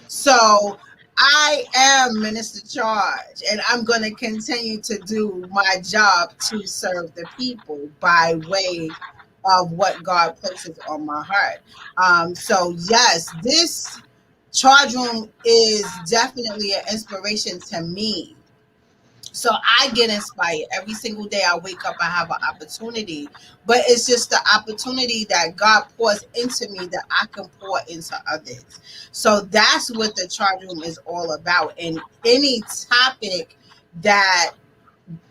So I am Minister Charge, and I'm going to continue to do my job to serve the people by way of what God places on my heart. So yes, this charge room is definitely an inspiration to me. So I get inspired every single day. I wake up, I have an opportunity, but it's just the opportunity that God pours into me that I can pour into others. So that's what the charge room is all about. And any topic that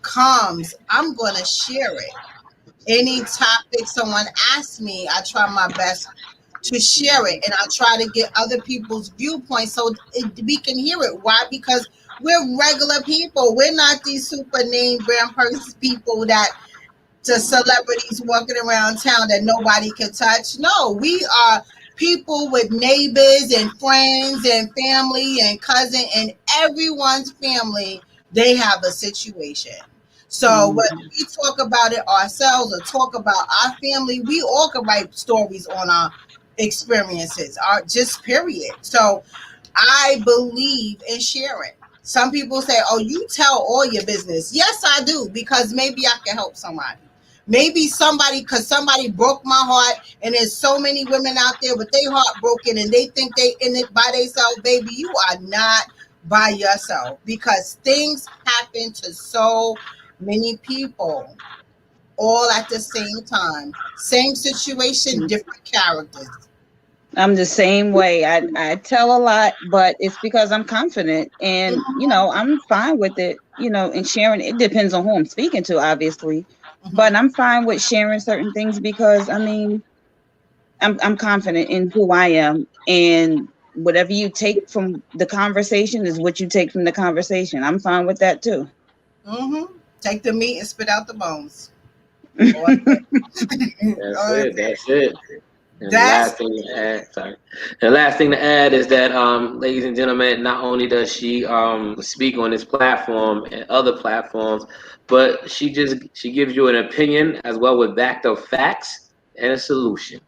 comes, I'm going to share it. Any topic someone asks me, I try my best to share it, and I try to get other people's viewpoints so we can hear it. Why? Because we're regular people. We're not these super name brand person people that to celebrities walking around town that nobody can touch. No, we are people with neighbors and friends and family and cousin, and everyone's family, they have a situation. So whether we talk about it ourselves or talk about our family, we all can write stories on our experiences, our just period. So I believe in sharing. Some people say, oh, you tell all your business. Yes, I do, because maybe I can help somebody. Maybe somebody, because somebody broke my heart, and there's so many women out there with their heart broken, and they think they in it by themselves. Baby, you are not by yourself, because things happen to so many people all at the same time. Same situation, different characters. I'm the same way. I tell a lot, but it's because I'm confident, and I'm fine with it. And sharing, it depends on who I'm speaking to, obviously, but I'm fine with sharing certain things, because I mean, I'm confident in who I am, and whatever you take from the conversation is what you take from the conversation. I'm fine with that too. Take the meat and spit out the bones. That's it. That's it. And the last thing to add, The last thing to add is that, ladies and gentlemen, not only does she speak on this platform and other platforms, but she gives you an opinion as well with backed up facts and a solution.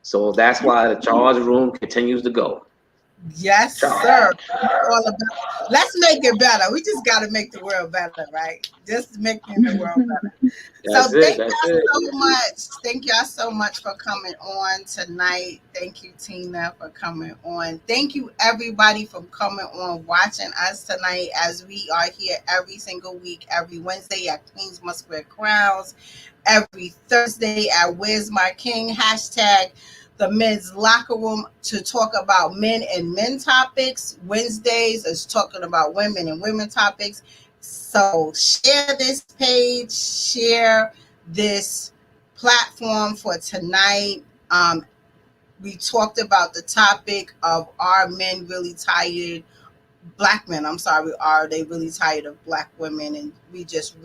So that's why the charge room continues to go. Yes, sir. All about, let's make it better. We just got to make the world better, right? Just making the world better. So thank y'all so much. Thank y'all so much for coming on tonight. Thank you, Tina, for coming on. Thank you, everybody, for coming on, watching us tonight, as we are here every single week, every Wednesday at Queens Must Wear Crowns, every Thursday at Where's My King, hashtag the men's locker room, to talk about men and men topics. Wednesdays is talking about women and women topics. So share this page, share this platform for tonight. We talked about the topic of, are men really tired? Black men, I'm sorry, are they really tired of black women? And we just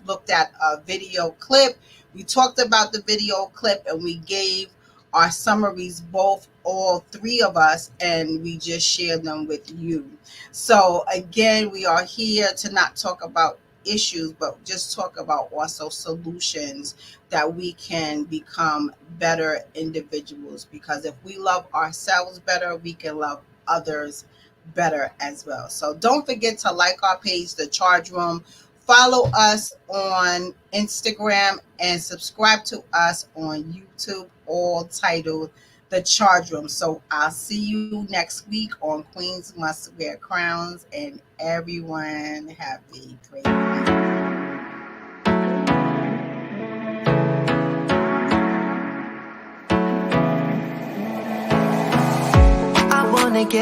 looked at a video clip. We talked about the video clip, and we gave our summaries, all three of us, and we just shared them with you. So again, we are here to not talk about issues, but just talk about also solutions that we can become better individuals. Because if we love ourselves better, we can love others better as well. So don't forget to like our page, The Charge Room. Follow us on Instagram and subscribe to us on YouTube, all titled The Charge Room. So I'll see you next week on Queens Must Wear Crowns, and everyone have a great week. I wanna get